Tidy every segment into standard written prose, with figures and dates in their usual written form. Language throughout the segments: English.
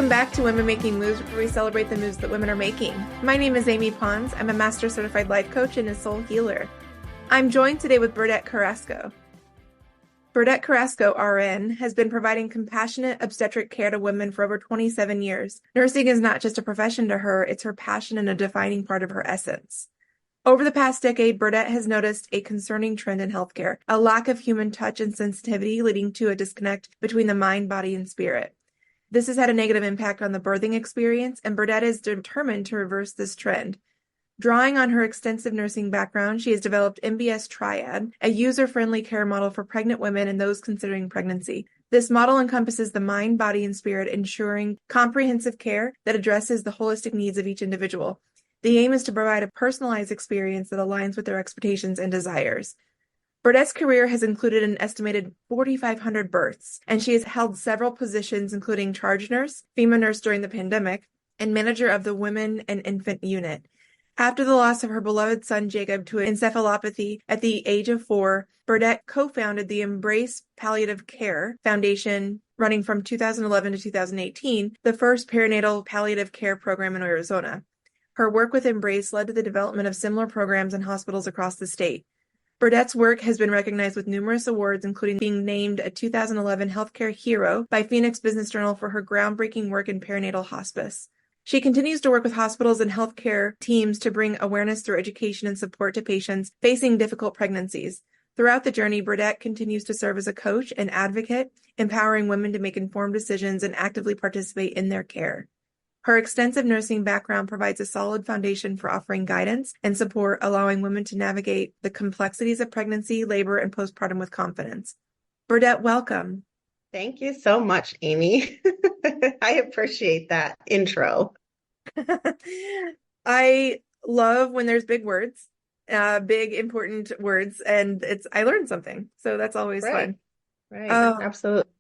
Welcome back to Women Making Moves, where we celebrate the moves that women are making. My name is Amy Pons. I'm a Master Certified Life Coach and a Soul Healer. I'm joined today with Berdette Carrasco. Berdette Carrasco, RN, has been providing compassionate obstetric care to women for over 27 years. Nursing is not just a profession to her, it's her passion and a defining part of her essence. Over the past decade, Berdette has noticed a concerning trend in healthcare, a lack of human touch and sensitivity leading to a disconnect between the mind, body, and spirit. This has had a negative impact on the birthing experience, and Berdette is determined to reverse this trend. Drawing on her extensive nursing background, she has developed MBS Triad, a user-friendly care model for pregnant women and those considering pregnancy. This model encompasses the mind, body, and spirit, ensuring comprehensive care that addresses the holistic needs of each individual. The aim is to provide a personalized experience that aligns with their expectations and desires. Berdette's career has included an estimated 4,500 births, and she has held several positions, including charge nurse, FEMA nurse during the pandemic, and manager of the Women and Infant Unit. After the loss of her beloved son Jacob to encephalopathy at the age of 4, Berdette co-founded the Embrace Palliative Care Foundation, running from 2011 to 2018, the first perinatal palliative care program in Arizona. Her work with Embrace led to the development of similar programs in hospitals across the state. Berdette's work has been recognized with numerous awards, including being named a 2011 Healthcare Hero by Phoenix Business Journal for her groundbreaking work in perinatal hospice. She continues to work with hospitals and healthcare teams to bring awareness through education and support to patients facing difficult pregnancies. Throughout the journey, Berdette continues to serve as a coach and advocate, empowering women to make informed decisions and actively participate in their care. Her extensive nursing background provides a solid foundation for offering guidance and support, allowing women to navigate the complexities of pregnancy, labor, and postpartum with confidence. Berdette, welcome. Thank you so much, Amy. I appreciate that intro. I love when there's big words, big, important words, and I learned something. So that's always fun. Right, absolutely.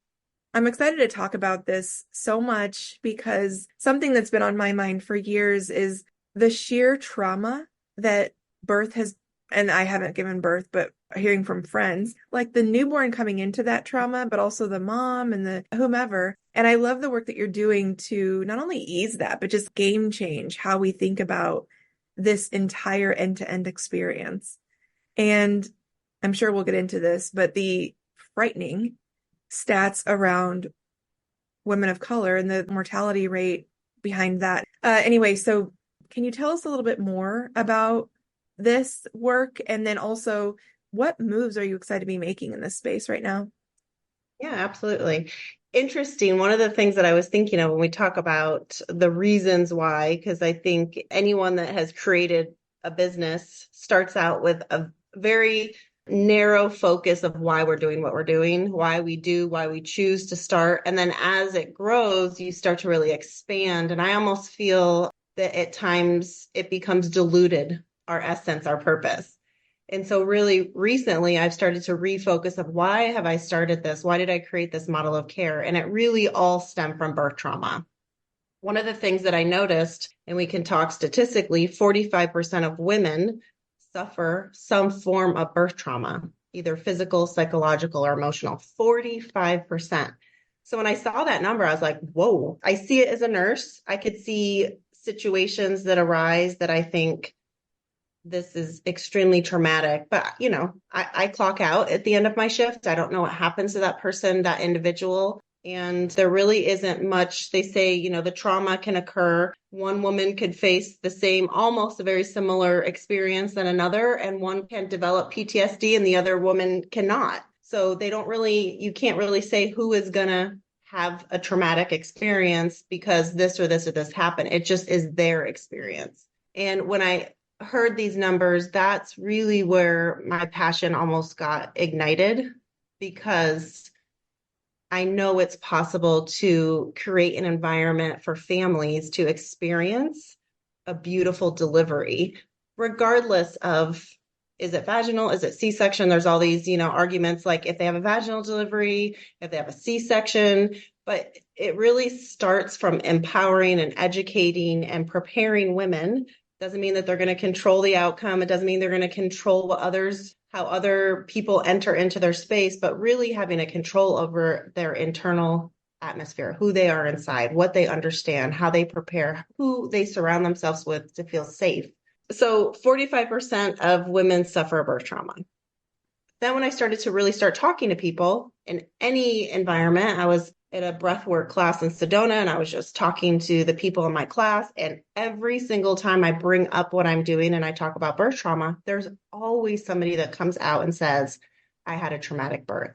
I'm excited to talk about this so much because something that's been on my mind for years is the sheer trauma that birth has, and I haven't given birth, but hearing from friends, like the newborn coming into that trauma, but also the mom and the whomever. And I love the work that you're doing to not only ease that, but just game change how we think about this entire end-to-end experience. And I'm sure we'll get into this, but the frightening stats around women of color and the mortality rate behind that. Anyway, so can you tell us a little bit more about this work? And then also, what moves are you excited to be making in this space right now? Yeah, absolutely. Interesting. One of the things that I was thinking of when we talk about the reasons why, because I think anyone that has created a business starts out with a very narrow focus of why we're doing what we're doing, why we choose to start. And then as it grows, you start to really expand. And I almost feel that at times it becomes diluted, our essence, our purpose. And so really recently, I've started to refocus of why have I started this? Why did I create this model of care? And it really all stemmed from birth trauma. One of the things that I noticed, and we can talk statistically, 45% of women suffer some form of birth trauma, either physical, psychological, or emotional. 45%. So when I saw that number, I was like, whoa, I see it as a nurse. I could see situations that arise that I think this is extremely traumatic. But, I clock out at the end of my shift. I don't know what happens to that person, that individual. And there really isn't much. They say, the trauma can occur. One woman could face the same, almost a very similar experience than another, and one can develop PTSD and the other woman cannot. So you can't really say who is going to have a traumatic experience because this or this or this happened. It just is their experience. And when I heard these numbers, that's really where my passion almost got ignited, because I know it's possible to create an environment for families to experience a beautiful delivery, regardless of, is it vaginal? Is it C-section? There's all these, arguments like if they have a vaginal delivery, if they have a C-section, but it really starts from empowering and educating and preparing women. Doesn't mean that they're going to control the outcome. It doesn't mean they're going to control how other people enter into their space, but really having a control over their internal atmosphere, who they are inside, what they understand, how they prepare, who they surround themselves with to feel safe. So 45% of women suffer birth trauma. Then when I started to really start talking to people in any environment, I was at a breathwork class in Sedona, and I was just talking to the people in my class. And every single time I bring up what I'm doing and I talk about birth trauma, there's always somebody that comes out and says, I had a traumatic birth.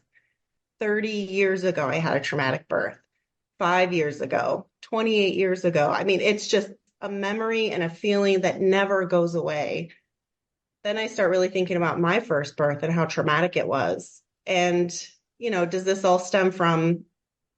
30 years ago, I had a traumatic birth. 5 years ago, 28 years ago. I mean, it's just a memory and a feeling that never goes away. Then I start really thinking about my first birth and how traumatic it was. And, does this all stem from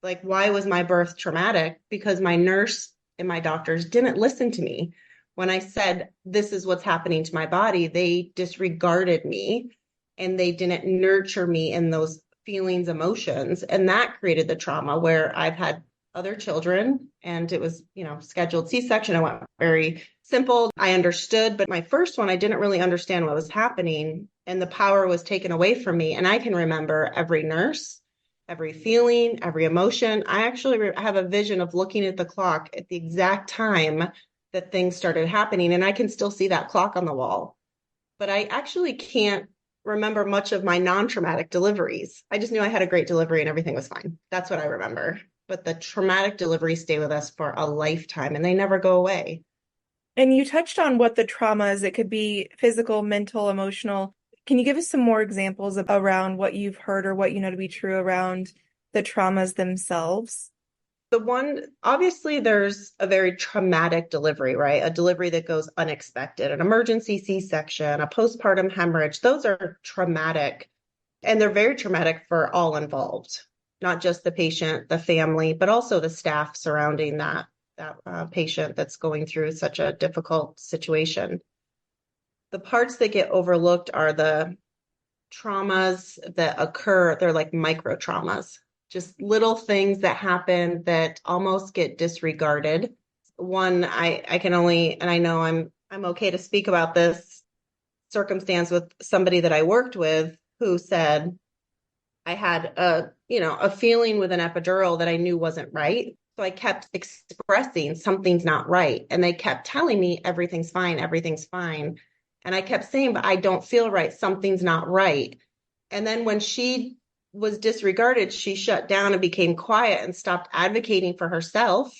like, why was my birth traumatic? Because my nurse and my doctors didn't listen to me. When I said, this is what's happening to my body, they disregarded me and they didn't nurture me in those feelings, emotions. And that created the trauma where I've had other children and it was, scheduled C-section. I went very simple. I understood, but my first one, I didn't really understand what was happening and the power was taken away from me. And I can remember every nurse, every feeling, every emotion. I actually have a vision of looking at the clock at the exact time that things started happening. And I can still see that clock on the wall, but I actually can't remember much of my non-traumatic deliveries. I just knew I had a great delivery and everything was fine. That's what I remember. But the traumatic deliveries stay with us for a lifetime and they never go away. And you touched on what the trauma is. It could be physical, mental, emotional. Can you give us some more examples around what you've heard or what you know to be true around the traumas themselves? Obviously, there's a very traumatic delivery, right? A delivery that goes unexpected, an emergency C-section, a postpartum hemorrhage. Those are traumatic, and they're very traumatic for all involved, not just the patient, the family, but also the staff surrounding that patient that's going through such a difficult situation. The parts that get overlooked are the traumas that occur. They're like micro traumas, just little things that happen that almost get disregarded. One, I can only, and I know I'm okay to speak about this circumstance with somebody that I worked with who said, I had a feeling with an epidural that I knew wasn't right. So I kept expressing something's not right. And they kept telling me everything's fine, everything's fine. And I kept saying, but I don't feel right. Something's not right. And then when she was disregarded, she shut down and became quiet and stopped advocating for herself.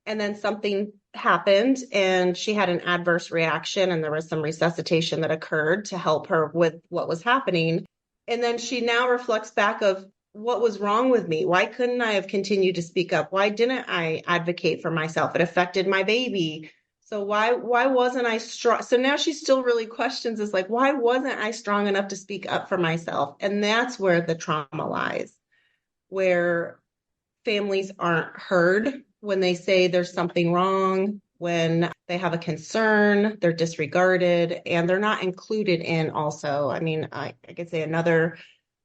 And then something happened and she had an adverse reaction and there was some resuscitation that occurred to help her with what was happening. And then she now reflects back of what was wrong with me? Why couldn't I have continued to speak up? Why didn't I advocate for myself? It affected my baby. So why wasn't I strong? So now she still really questions is like, why wasn't I strong enough to speak up for myself? And that's where the trauma lies, where families aren't heard when they say there's something wrong, when they have a concern, they're disregarded, and they're not included in also. I mean, I could say another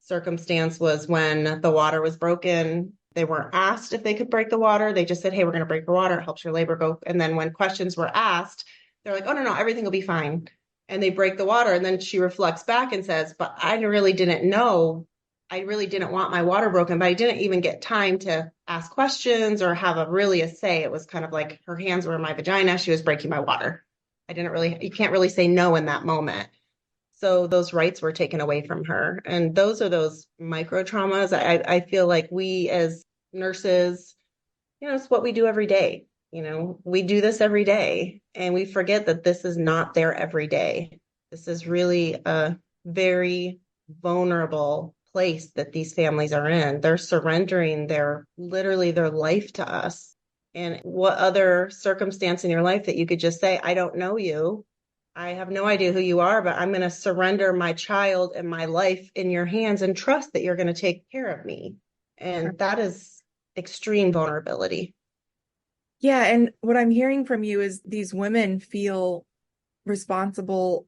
circumstance was when the water was broken. They weren't asked if they could break the water. They just said, hey, we're going to break the water. It helps your labor go. And then when questions were asked, they're like, oh, no, everything will be fine. And they break the water. And then she reflects back and says, but I really didn't know. I really didn't want my water broken, but I didn't even get time to ask questions or have a say. It was kind of like her hands were in my vagina. She was breaking my water. You can't really say no in that moment. So those rights were taken away from her. And those are those micro traumas. I feel like we as nurses, it's what we do every day. We do this every day and we forget that this is not their every day. This is really a very vulnerable place that these families are in. They're surrendering literally their life to us. And what other circumstance in your life that you could just say, I don't know you. I have no idea who you are, but I'm going to surrender my child and my life in your hands and trust that you're going to take care of me. And that is extreme vulnerability. Yeah. And what I'm hearing from you is these women feel responsible,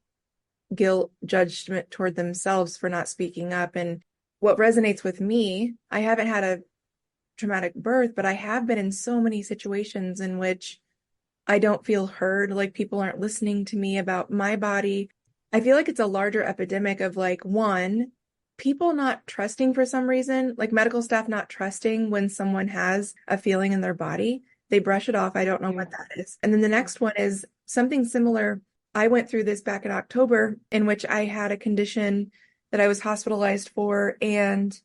guilt, judgment toward themselves for not speaking up. And what resonates with me, I haven't had a traumatic birth, but I have been in so many situations in which I don't feel heard, like people aren't listening to me about my body. I feel like it's a larger epidemic of like, one, people not trusting for some reason, like medical staff not trusting when someone has a feeling in their body. They brush it off. I don't know what that is. And then the next one is something similar. I went through this back in October, in which I had a condition that I was hospitalized for, and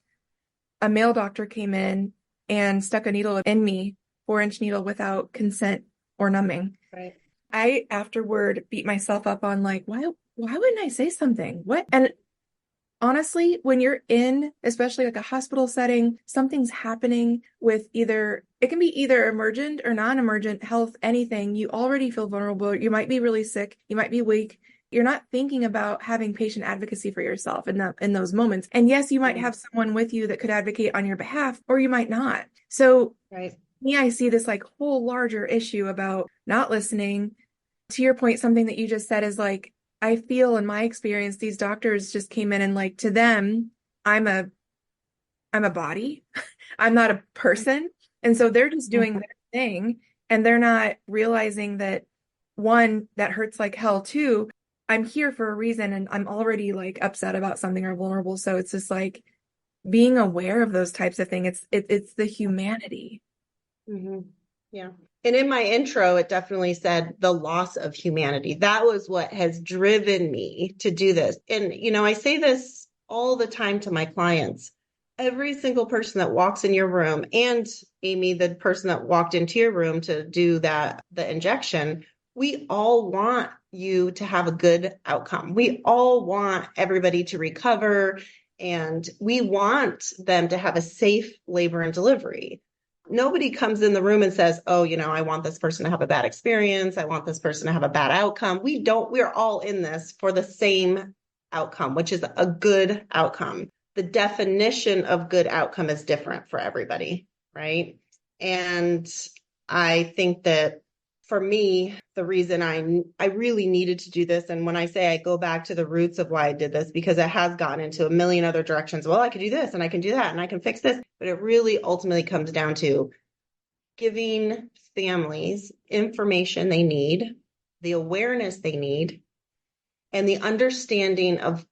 a male doctor came in and stuck a needle in me, 4-inch needle, without consent or numbing. Right. I afterward beat myself up on like, why wouldn't I say something? What? And honestly, when you're in, especially like a hospital setting, something's happening with it can be either emergent or non-emergent health, anything. You already feel vulnerable. You might be really sick. You might be weak. You're not thinking about having patient advocacy for yourself in those moments. And yes, you might have someone with you that could advocate on your behalf, or you might not. So me, I see this like whole larger issue about not listening. To your point, something that you just said is like, I feel in my experience, these doctors just came in and like, to them, I'm a body. I'm not a person. And so they're just doing their thing, and they're not realizing that, one, that hurts like hell. Two, I'm here for a reason, and I'm already like upset about something or vulnerable. So it's just like being aware of those types of things. It's the humanity. Mm-hmm. Yeah. And in my intro, it definitely said the loss of humanity. That was what has driven me to do this. And, I say this all the time to my clients. Every single person that walks in your room, and Amy, the person that walked into your room to do the injection, we all want you to have a good outcome. We all want everybody to recover, and we want them to have a safe labor and delivery. Nobody comes in the room and says, oh, I want this person to have a bad experience. I want this person to have a bad outcome. We're all in this for the same outcome, which is a good outcome. The definition of good outcome is different for everybody, right? And I think that for me, the reason I really needed to do this, and when I say I go back to the roots of why I did this, because it has gotten into a million other directions. Well, I could do this and I can do that and I can fix this. But it really ultimately comes down to giving families information they need, the awareness they need, and the understanding of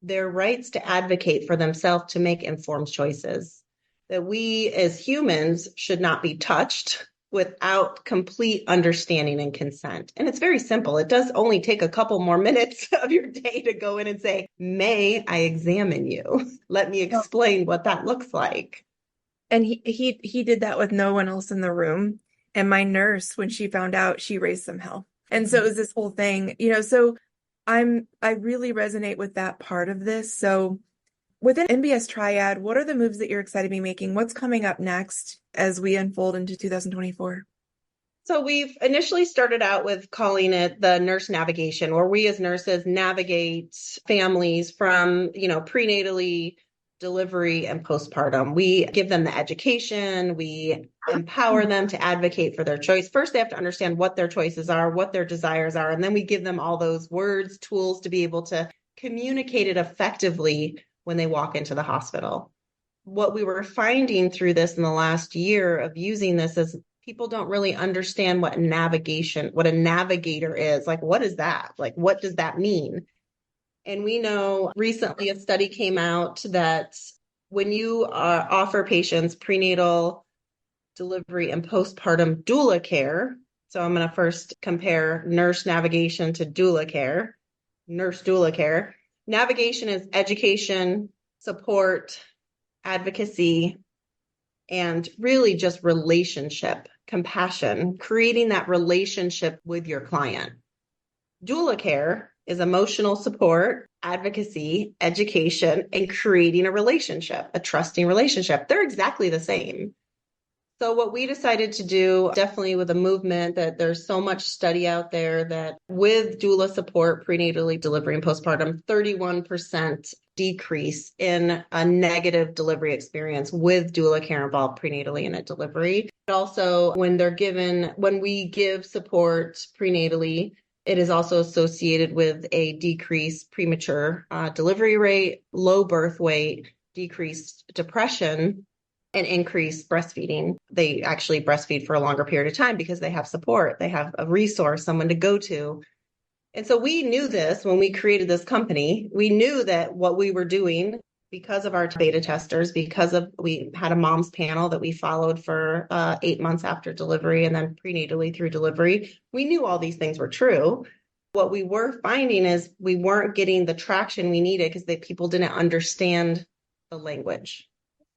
their rights to advocate for themselves to make informed choices. That we as humans should not be touched without complete understanding and consent. And it's very simple. It does only take a couple more minutes of your day to go in and say, may I examine you? Let me explain what that looks like. And he did that with no one else in the room. And my nurse, when she found out, she raised some hell. And so it was this whole thing, so I really resonate with that part of this. So within MBS Triad, what are the moves that you're excited to be making? What's coming up next as we unfold into 2024? So we've initially started out with calling it the nurse navigation, where we as nurses navigate families from, prenatally, delivery, and postpartum. We give them the education. We empower them to advocate for their choice. First, they have to understand what their choices are, what their desires are, and then we give them all those words, tools to be able to communicate it effectively when they walk into the hospital. What we were finding through this in the last year of using this is people don't really understand what a navigator is. Like, what is that? Like, what does that mean? And we know recently a study came out that when you offer patients prenatal, delivery, and postpartum doula care, so I'm going to first compare nurse navigation to doula care, nurse doula care. Navigation is education, support, advocacy, and really just relationship, compassion, creating that relationship with your client. Doula care is emotional support, advocacy, education, and creating a relationship, a trusting relationship. They're exactly the same. So what we decided to do, definitely with a movement that there's so much study out there that with doula support, prenatally, delivery, and postpartum, 31% decrease in a negative delivery experience with doula care involved prenatally and at delivery. Also, when we give support prenatally, it is also associated with a decreased premature delivery rate, low birth weight, decreased depression, and increased breastfeeding. They actually breastfeed for a longer period of time because they have support. They have a resource, someone to go to. And so we knew this when we created this company. We knew that what we were doing because of our beta testers, because of we had a mom's panel that we followed for 8 months after delivery and then prenatally through delivery. We knew all these things were true. What we were finding is we weren't getting the traction we needed because people didn't understand the language.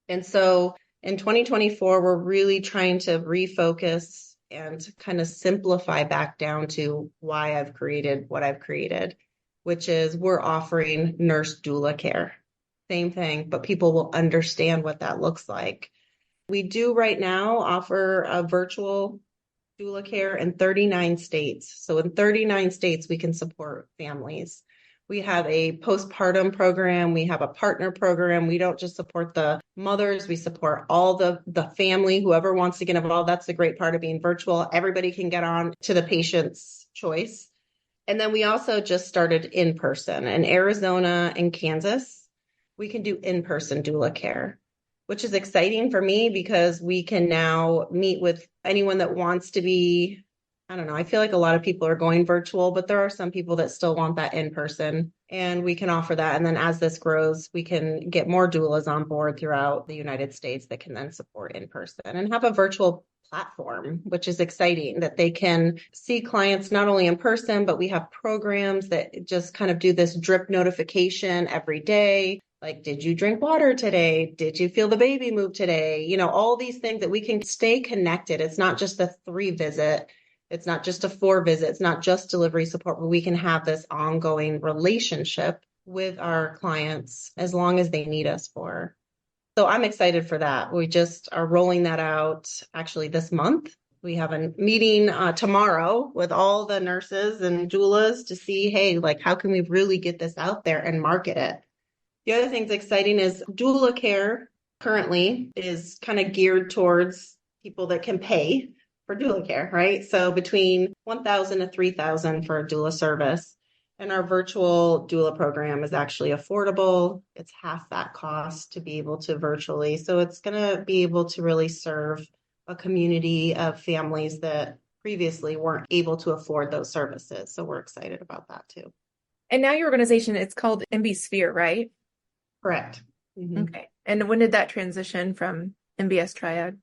And so in 2024, we're really trying to refocus and kind of simplify back down to why I've created what I've created, which is we're offering nurse doula care. Same thing, but people will understand what that looks like. We do right now offer a virtual doula care in 39 states. So in 39 states, we can support families. We have a postpartum program. We have a partner program. We don't just support the mothers. We support all the family, whoever wants to get involved. That's the great part of being virtual. Everybody can get on to the patient's choice. And then we also just started in person in Arizona and Kansas. We can do in-person doula care, which is exciting for me because we can now meet with anyone that wants to be, I don't know, I feel like a lot of people are going virtual, but there are some people that still want that in person, and we can offer that. And then as this grows, we can get more doulas on board throughout the United States that can then support in person and have a virtual platform, which is exciting that they can see clients not only in person, but we have programs that just kind of do this drip notification every day. Like, did you drink water today? Did you feel the baby move today? You know, all these things that we can stay connected. It's not just a 3 visit. It's not just a 4 visit. It's not just delivery support, but we can have this ongoing relationship with our clients as long as they need us for. So I'm excited for that. We just are rolling that out actually this month. We have a meeting tomorrow with all the nurses and doulas to see, hey, like, how can we really get this out there and market it? The other thing that's exciting is doula care currently is kind of geared towards people that can pay for doula care, right? So between $1,000 to $3,000 for a doula service. And our virtual doula program is actually affordable. It's half that cost to be able to virtually. So it's going to be able to really serve a community of families that previously weren't able to afford those services. So we're excited about that too. And now your organization, it's called MBSphere, right? Correct. Mm-hmm. Okay. And when did that transition from MBS Triad?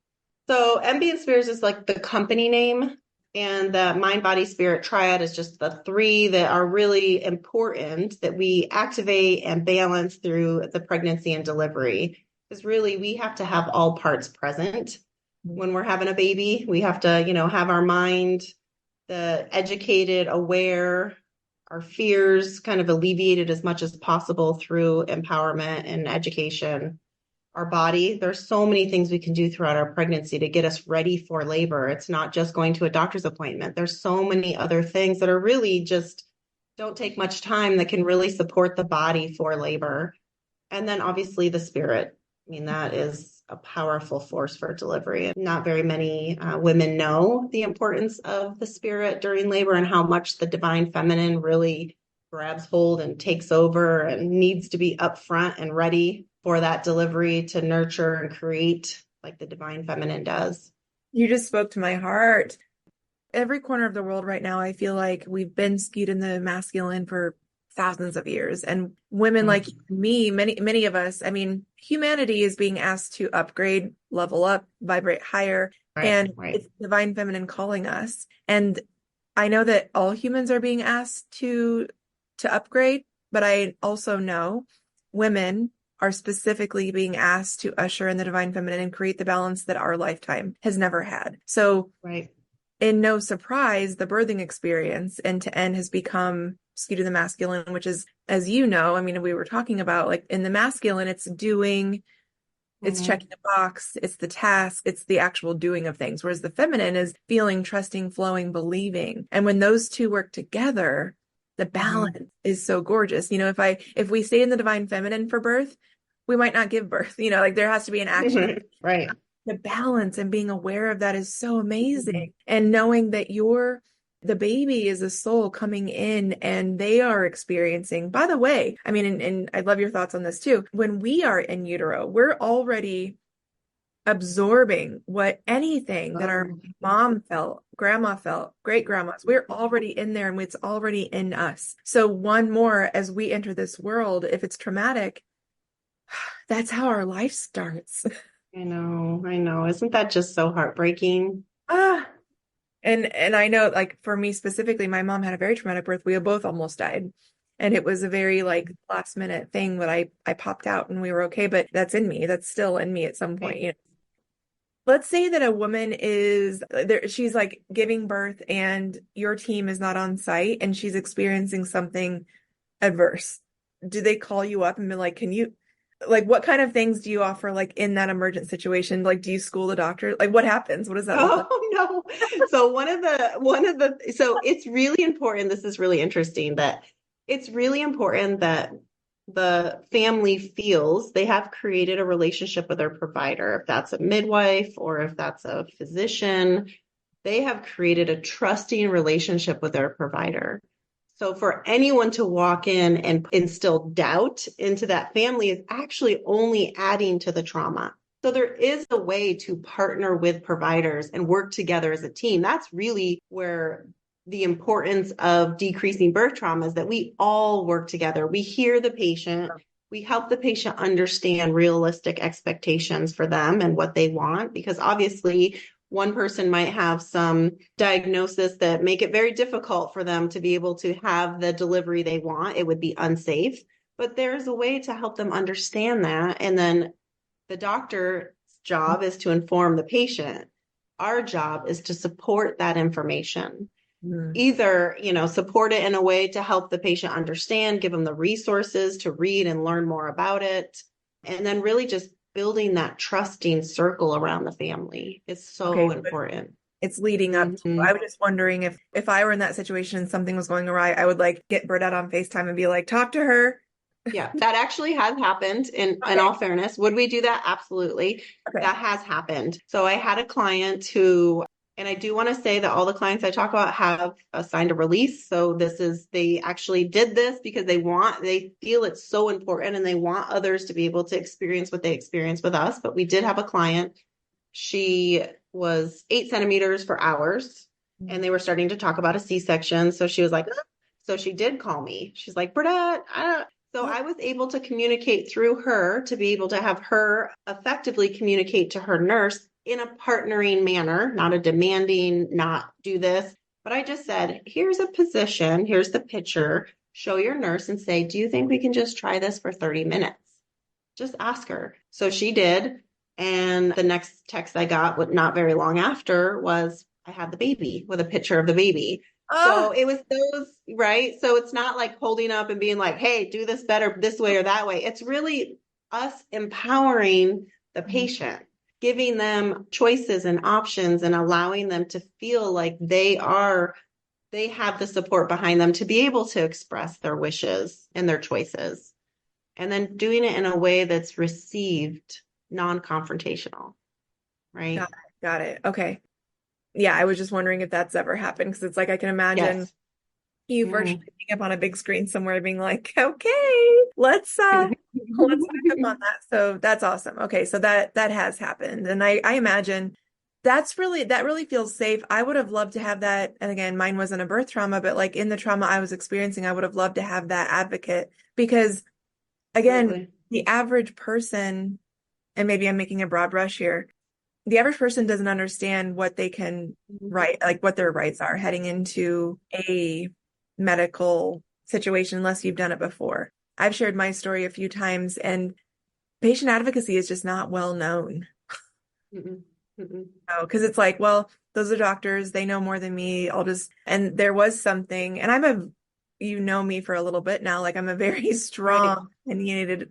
So MBSphere is just like the company name, and the mind, body, spirit triad is just the 3 that are really important that we activate and balance through the pregnancy and delivery. Because really, we have to have all parts present when we're having a baby. We have to, have our mind, the educated, aware, our fears kind of alleviated as much as possible through empowerment and education. Our body, there's so many things we can do throughout our pregnancy to get us ready for labor. It's not just going to a doctor's appointment. There's so many other things that are really just don't take much time that can really support the body for labor. And then obviously the spirit. I mean, that is a powerful force for delivery. Not very many women know the importance of the spirit during labor and how much the divine feminine really grabs hold and takes over and needs to be up front and ready for that delivery to nurture and create like the divine feminine does. You just spoke to my heart. Every corner of the world right now, I feel like we've been skewed in the masculine for thousands of years. And women like me, many of us, I mean, humanity is being asked to upgrade, level up, vibrate higher. Right. It's divine feminine calling us. And I know that all humans are being asked to upgrade, but I also know women are specifically being asked to usher in the divine feminine and create the balance that our lifetime has never had. So in no surprise, the birthing experience end to end has become skewed to the masculine, which is, as you know, I mean, we were talking about, like, in the masculine, it's doing, it's checking the box, it's the task, it's the actual doing of things. Whereas the feminine is feeling, trusting, flowing, believing. And when those two work together, the balance is so gorgeous. You know, if we stay in the divine feminine for birth, we might not give birth, like there has to be an action. Right. The balance and being aware of that is so amazing. And knowing that the baby is a soul coming in and they are experiencing, by the way, I mean, and I love your thoughts on this too. When we are in utero, we're already absorbing what anything that our mom felt, grandma felt, great grandmas, we're already in there and it's already in us. So one more, as we enter this world, if it's traumatic, That's how our life starts. I know, I know. Isn't that just so heartbreaking? Ah, and I know, like, for me specifically, my mom had a very traumatic birth. We both almost died. And it was a very like last minute thing that I popped out and we were okay, but that's in me. That's still in me at some point. Right. You know, let's say that a woman is there, she's like giving birth and your team is not on site and she's experiencing something adverse. Do they call you up and be like, can you, like, what kind of things do you offer, like, in that emergent situation? Like, do you school the doctor? Like, what happens? What does that look like? Oh no. So so it's really important. This is really interesting that it's really important that the family feels they have created a relationship with their provider. If that's a midwife or if that's a physician, they have created a trusting relationship with their provider. So for anyone to walk in and instill doubt into that family is actually only adding to the trauma. So there is a way to partner with providers and work together as a team. That's really where the importance of decreasing birth trauma is, that we all work together. We hear the patient. We help the patient understand realistic expectations for them and what they want, because obviously one person might have some diagnosis that make it very difficult for them to be able to have the delivery they want. It would be unsafe, but there's a way to help them understand that. And then the doctor's job is to inform the patient. Our job is to support that information. Either, support it in a way to help the patient understand, give them the resources to read and learn more about it, and then really just building that trusting circle around the family is so important. It's leading up to, I was just wondering if I were in that situation and something was going awry, I would like get Berdette on FaceTime and be like, talk to her. Yeah, that actually has happened in all fairness. Would we do that? Absolutely. That has happened. So I had a client who, and I do want to say that all the clients I talk about have signed a release. So they actually did this because they feel it's so important and they want others to be able to experience what they experienced with us. But we did have a client. She was 8 centimeters for hours and they were starting to talk about a C-section. So she was like, oh. So she did call me. She's like, Berdette, So I was able to communicate through her to be able to have her effectively communicate to her nurse in a partnering manner, not a demanding, not do this. But I just said, here's a position, here's the picture, show your nurse and say, do you think we can just try this for 30 minutes? Just ask her. So she did. And the next text I got, not very long after, was I had the baby with a picture of the baby. So it was those, right? So it's not like holding up and being like, hey, do this better this way or that way. It's really us empowering the patient, giving them choices and options and allowing them to feel like they have the support behind them to be able to express their wishes and their choices. And then doing it in a way that's received, non-confrontational, right? Got it. Okay. Yeah, I was just wondering if that's ever happened, because it's like I can imagine you virtually being up on a big screen somewhere being like, okay, let's back up on that. So that's awesome. Okay, so that has happened. And I imagine that really feels safe. I would have loved to have that. And again, mine wasn't a birth trauma, but like in the trauma I was experiencing, I would have loved to have that advocate, because again, the average person, and maybe I'm making a broad brush here, the average person doesn't understand what they can like what their rights are heading into a medical situation unless you've done it before. I've shared my story a few times, and patient advocacy is just not well known. Because it's like, well, those are doctors, they know more than me. And there was something, and you know me for a little bit now, like I'm a very strong, opinionated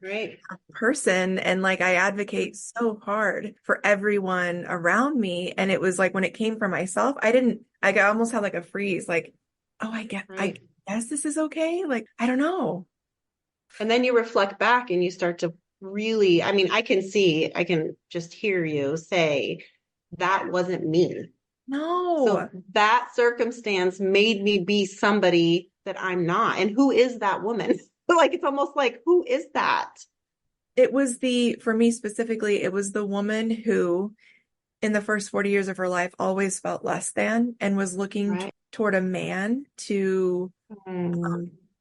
person. And like, I advocate so hard for everyone around me. And it was like, when it came for myself, I almost had like a freeze, like, oh, I guess this is okay. Like, I don't know. And then you reflect back and you start to really, I mean, I can just hear you say, that wasn't me. No. So that circumstance made me be somebody that I'm not. And who is that woman? Like, it's almost like, who is that? It was for me specifically, it was the woman who, in the first 40 years of her life, always felt less than and was looking toward a man to,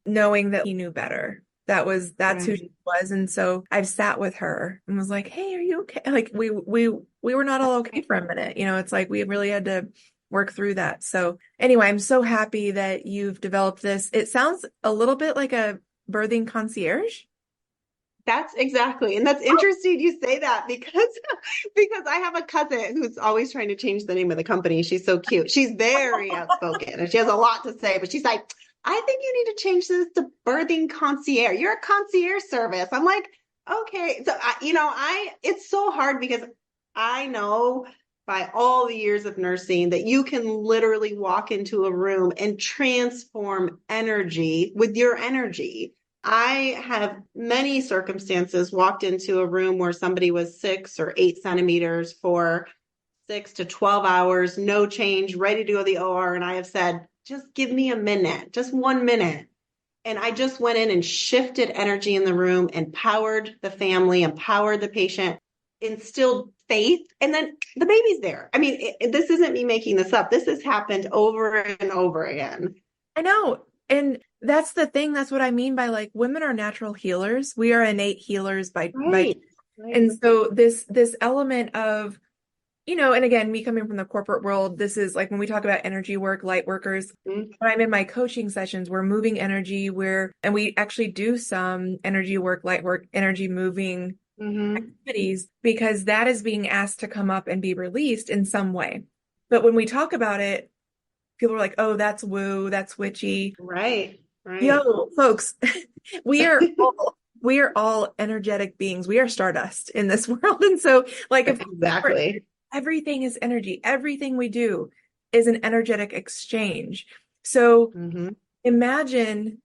knowing that he knew better. That's who Right. she was. And so I've sat with her and was like, hey, are you okay? Like we were not all okay for a minute. It's like we really had to work through that. So anyway, I'm so happy that you've developed this. It sounds a little bit like a birthing concierge. That's exactly. And that's interesting you say that because because I have a cousin who's always trying to change the name of the company. She's so cute. She's very outspoken and she has a lot to say, but she's like, I think you need to change this to birthing concierge. You're a concierge service. I'm like, okay. So I it's so hard because I know by all the years of nursing that you can literally walk into a room and transform energy with your energy. I have many circumstances walked into a room where somebody was 6 or 8 centimeters for 6 to 12 hours, no change, ready to go to the OR. And I have said, just give me a minute, just 1 minute. And I just went in and shifted energy in the room, empowered the family, empowered the patient, instilled faith, and then the baby's there. I mean, this isn't me making this up. This has happened over and over again. I know. And that's the thing. That's what I mean by like women are natural healers. We are innate healers by Right. and so this element of, and again, me coming from the corporate world, this is like when we talk about energy work, light workers, when I'm in my coaching sessions, we're moving energy and we actually do some energy work, light work, energy moving activities because that is being asked to come up and be released in some way. But when we talk about it, people are like, oh, that's woo, that's witchy. Right. Right. Yo, folks, we are all energetic beings. We are stardust in this world. And so like exactly. Everything is energy. Everything we do is an energetic exchange. So imagine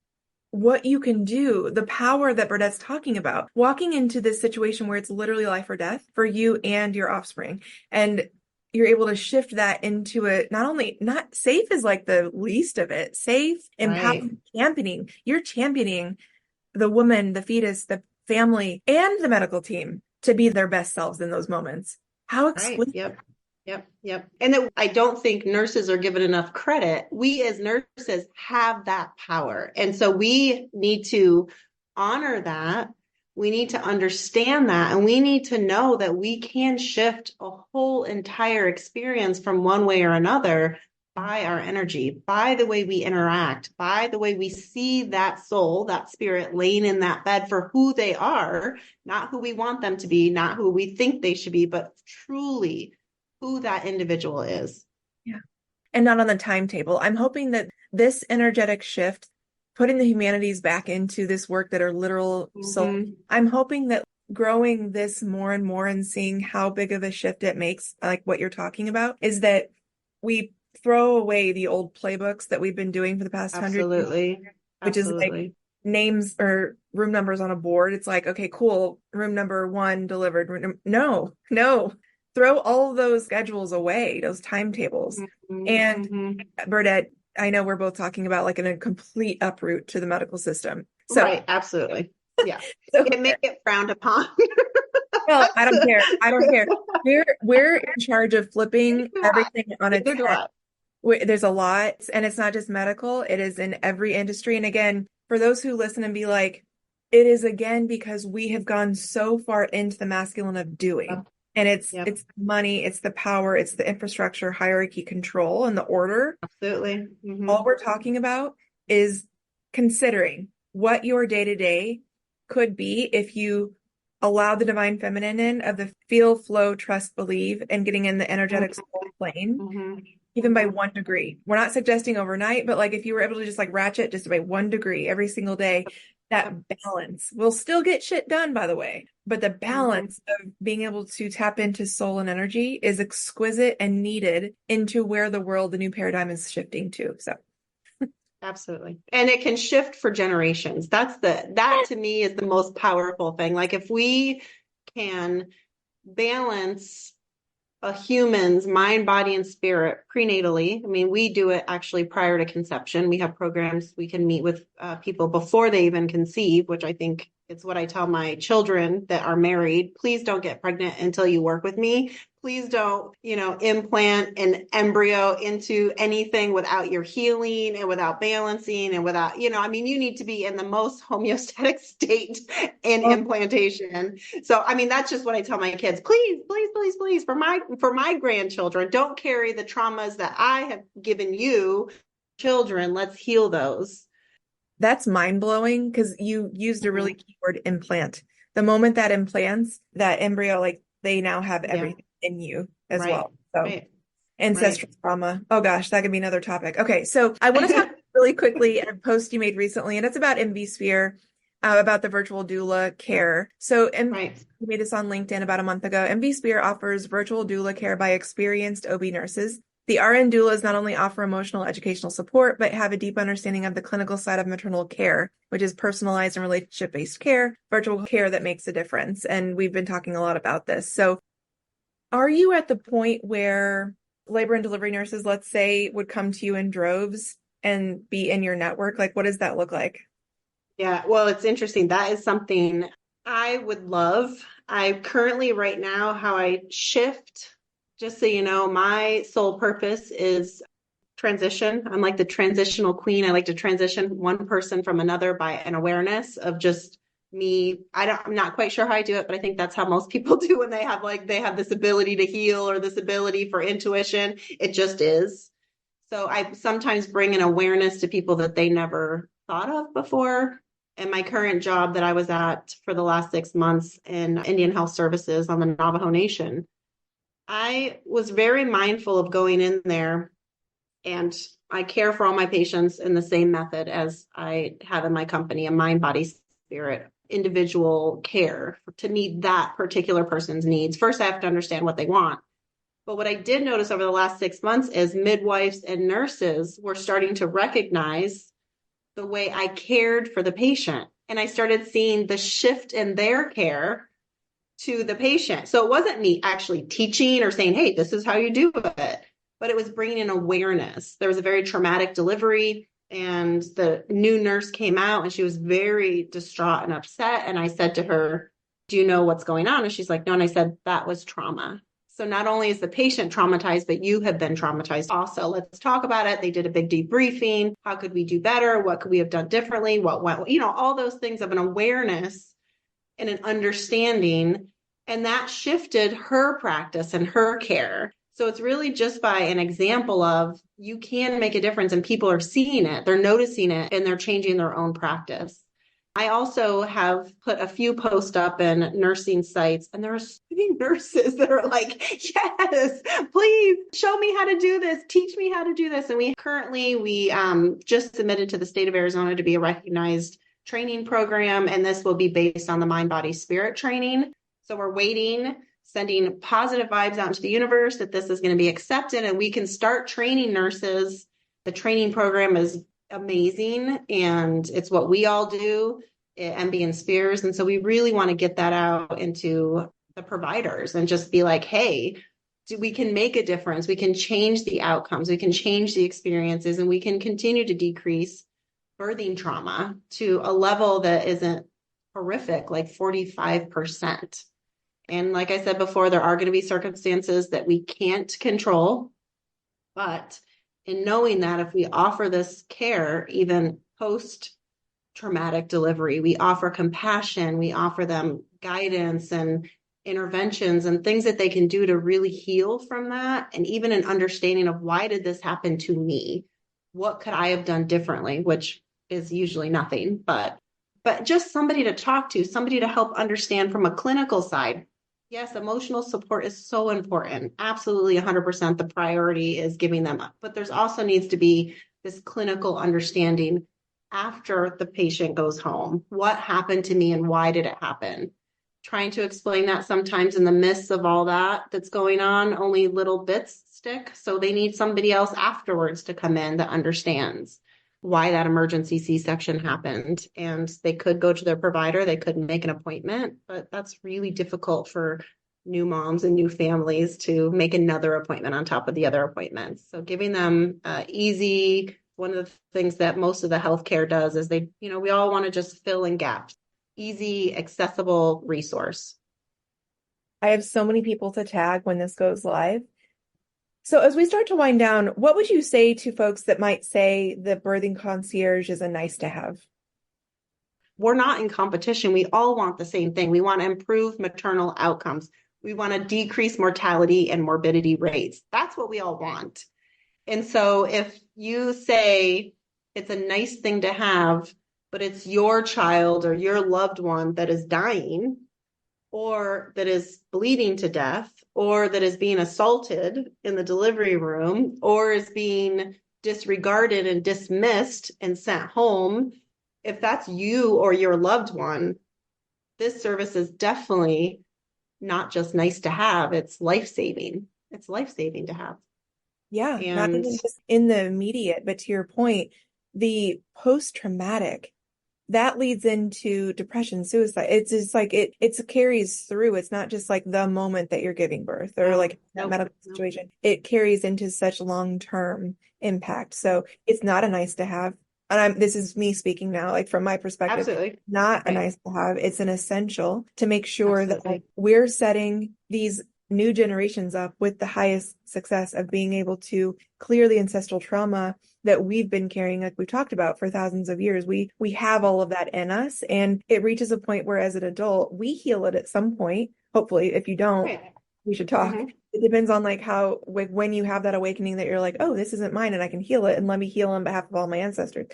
what you can do, the power that Berdette's talking about, walking into this situation where it's literally life or death for you and your offspring. And you're able to shift that into not safe is like the least of it. Safe, empowering, championing. You're championing the woman, the fetus, the family, and the medical team to be their best selves in those moments. How exquisite. Yep. And that I don't think nurses are given enough credit. We as nurses have that power. And so we need to honor that. We need to understand that. And we need to know that we can shift a whole entire experience from one way or another by our energy, by the way we interact, by the way we see that soul, that spirit laying in that bed for who they are, not who we want them to be, not who we think they should be, but truly who that individual is. Yeah. And not on the timetable. I'm hoping that this energetic shift, putting the humanities back into this work that are literal soul, I'm hoping that growing this more and more and seeing how big of a shift it makes, like what you're talking about, is that we throw away the old playbooks that we've been doing for the past 100 years, which is like names or room numbers on a board. It's like, okay, cool. Room number 1 delivered. No. Throw all those schedules away, those timetables. And Berdette, I know we're both talking about like in a complete uproot to the medical system. So, right, absolutely. Yeah. So, it may get frowned upon. Well, I don't care. We're in charge of flipping everything on its head. There's a lot, and it's not just medical, it is in every industry. And again, for those who listen and be like, it is again because we have gone so far into the masculine of doing. And it's money, it's the power, it's the infrastructure, hierarchy, control, and the order. Absolutely. All we're talking about is considering what your day-to-day could be if you allow the divine feminine in of the feel, flow, trust, believe, and getting in the energetic soul plane, even by 1 degree. We're not suggesting overnight, but like if you were able to just like ratchet just by 1 degree every single day, that balance will still get shit done, by the way. But the balance of being able to tap into soul and energy is exquisite and needed into where the world, the new paradigm is shifting to. So. Absolutely. And it can shift for generations. That to me is the most powerful thing. Like if we can balance a human's mind, body, and spirit prenatally. I mean, we do it actually prior to conception. We have programs we can meet with people before they even conceive, which I think it's what I tell my children that are married. Please don't get pregnant until you work with me. Please don't, implant an embryo into anything without your healing and without balancing and without, you need to be in the most homeostatic state in implantation. So, that's just what I tell my kids. Please, please, please, please, for my grandchildren, don't carry the traumas that I have given you, children. Let's heal those. That's mind-blowing because you used a really key word, implant. The moment that implants, that embryo, like they now have everything in you as well. So ancestral trauma. Oh gosh, that could be another topic. Okay, so I want to talk really quickly a post you made recently, and it's about MBSphere, about the virtual doula care. So you made this on LinkedIn about a month ago. MBSphere offers virtual doula care by experienced OB nurses. The RN doulas not only offer emotional educational support, but have a deep understanding of the clinical side of maternal care, which is personalized and relationship-based care, virtual care that makes a difference. And we've been talking a lot about this. So are you at the point where labor and delivery nurses, let's say, would come to you in droves and be in your network? Like, what does that look like? Yeah, well, it's interesting. That is something I would love. I currently, right now, how I shift, just so you know, my sole purpose is transition. I'm like the transitional queen. I like to transition one person from another by an awareness of just me. I'm not quite sure how I do it, but I think that's how most people do when they have this ability to heal or this ability for intuition. It just is. So I sometimes bring an awareness to people that they never thought of before. And my current job that I was at for the last 6 months in Indian Health Services on the Navajo Nation, I was very mindful of going in there, and I care for all my patients in the same method as I have in my company, a mind, body, spirit, individual care to meet that particular person's needs. First, I have to understand what they want. But what I did notice over the last 6 months is midwives and nurses were starting to recognize the way I cared for the patient. And I started seeing the shift in their care to the patient. So it wasn't me actually teaching or saying, hey, this is how you do it, but it was bringing in awareness. There was a very traumatic delivery, and the new nurse came out and she was very distraught and upset. And I said to her, do you know what's going on? And she's like, no. And I said, that was trauma. So not only is the patient traumatized, but you have been traumatized also. Let's talk about it. They did a big debriefing. How could we do better? What could we have done differently? What went, all those things of an awareness and an understanding. And that shifted her practice and her care. So it's really just by an example of you can make a difference, and people are seeing it, they're noticing it, and they're changing their own practice. I also have put a few posts up in nursing sites, and there are so many nurses that are like, yes, please show me how to do this. Teach me how to do this. And we just submitted to the state of Arizona to be a recognized training program. And this will be based on the mind, body, spirit training. So we're waiting, sending positive vibes out into the universe that this is going to be accepted and we can start training nurses. The training program is amazing, and it's what we all do at MBSphere. And so we really want to get that out into the providers and just be like, hey, we can make a difference. We can change the outcomes. We can change the experiences, and we can continue to decrease birthing trauma to a level that isn't horrific, like 45%. And like I said before, there are going to be circumstances that we can't control, but in knowing that if we offer this care, even post-traumatic delivery, we offer compassion, we offer them guidance and interventions and things that they can do to really heal from that. And even an understanding of, why did this happen to me? What could I have done differently? Which is usually nothing, but just somebody to talk to, somebody to help understand from a clinical side. Yes, emotional support is so important. Absolutely 100%. The priority is giving them up. But there's also needs to be this clinical understanding after the patient goes home. What happened to me and why did it happen? Trying to explain that sometimes in the midst of all that's going on, only little bits stick. So they need somebody else afterwards to come in that understands why that emergency C-section happened. And they could go to their provider, they could make an appointment, but that's really difficult for new moms and new families to make another appointment on top of the other appointments. So giving them one of the things that most of the healthcare does is we all want to just fill in gaps, easy, accessible resource. I have so many people to tag when this goes live. So as we start to wind down, what would you say to folks that might say the birthing concierge is a nice to have? We're not in competition. We all want the same thing. We want to improve maternal outcomes. We want to decrease mortality and morbidity rates. That's what we all want. And so if you say it's a nice thing to have, but it's your child or your loved one that is dying, or that is bleeding to death, or that is being assaulted in the delivery room, or is being disregarded and dismissed and sent home, if that's you or your loved one, this service is definitely not just nice to have, it's life-saving. It's life-saving to have. Yeah, not even just in the immediate, but to your point, the post-traumatic, that leads into depression, suicide. It's just like it carries through. It's not just like the moment that you're giving birth or like that medical situation. It carries into such long-term impact. So it's not a nice to have. And this is me speaking now, like from my perspective, Absolutely. not a nice to have. It's an essential to make sure that like, we're setting these new generations up with the highest success of being able to clear the ancestral trauma that we've been carrying, like we've talked about for thousands of years. We have all of that in us, and it reaches a point where as an adult, we heal it at some point. Hopefully, if you don't, we should talk. Mm-hmm. It depends on like how, like when you have that awakening that you're like, oh, this isn't mine and I can heal it, and let me heal on behalf of all my ancestors.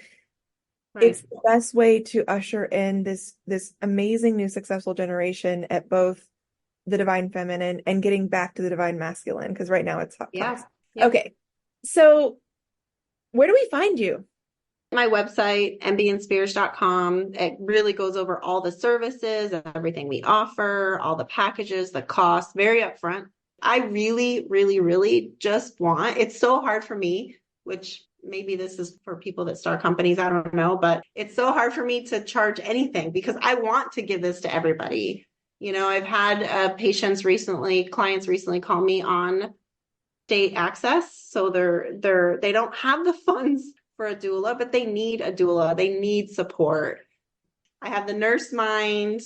Right. It's the best way to usher in this amazing new successful generation at both the divine feminine and getting back to the divine masculine, because right now it's hot. Yeah. Okay. So where do we find you? My website, MBSphere.com. It really goes over all the services, everything we offer, all the packages, the costs, very upfront. I really, really, really just want, it's so hard for me, which maybe this is for people that start companies, I don't know, but it's so hard for me to charge anything because I want to give this to everybody. You know, I've had clients recently call me on state access. So they don't have the funds for a doula, but they need a doula. They need support. I have the nurse mind,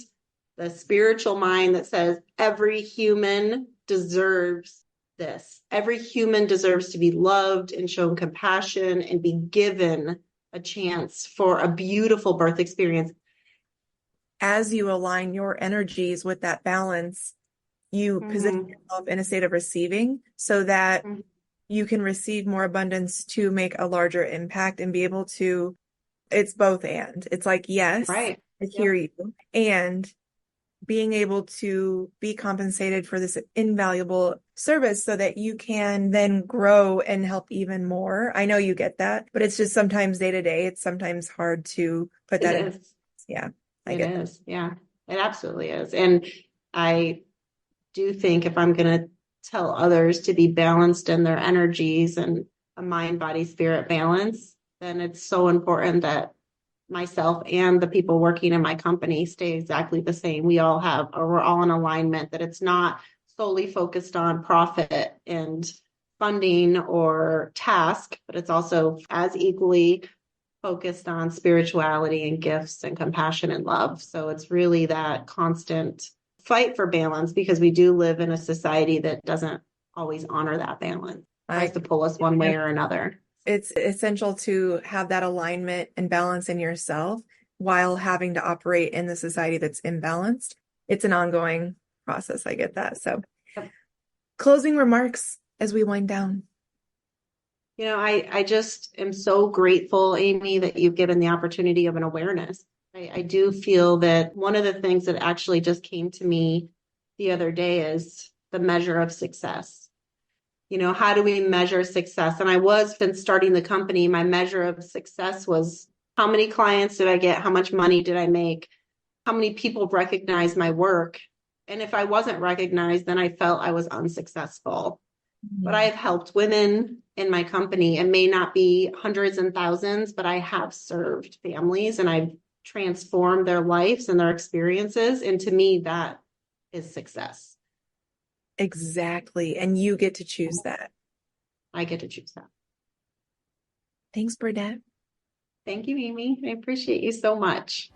the spiritual mind that says every human deserves this. Every human deserves to be loved and shown compassion and be given a chance for a beautiful birth experience. As you align your energies with that balance, you position yourself in a state of receiving so that you can receive more abundance to make a larger impact and be able to, it's both and. It's like, yes, right. I hear you. And being able to be compensated for this invaluable service so that you can then grow and help even more. I know you get that, but it's just sometimes day to day, it's sometimes hard to put that in. Yeah. It is. Yeah, it absolutely is. And I do think if I'm going to tell others to be balanced in their energies and a mind, body, spirit balance, then it's so important that myself and the people working in my company stay exactly the same. We're all in alignment, that it's not solely focused on profit and funding or task, but it's also as equally focused on spirituality and gifts and compassion and love. So it's really that constant fight for balance, because we do live in a society that doesn't always honor that balance. It tries to pull us one way or another. It's essential to have that alignment and balance in yourself while having to operate in the society that's imbalanced. It's an ongoing process. I get that. So closing remarks as we wind down. You know, I just am so grateful, Amy, that you've given the opportunity of an awareness. I do feel that one of the things that actually just came to me the other day is the measure of success. You know, how do we measure success? And since starting the company, my measure of success was how many clients did I get? How much money did I make? How many people recognized my work? And if I wasn't recognized, then I felt I was unsuccessful. But I have helped women in my company, and may not be hundreds and thousands, but I have served families and I've transformed their lives and their experiences. And to me, that is success. Exactly. And you get to choose that. I get to choose that. Thanks, Berdette. Thank you, Amy. I appreciate you so much.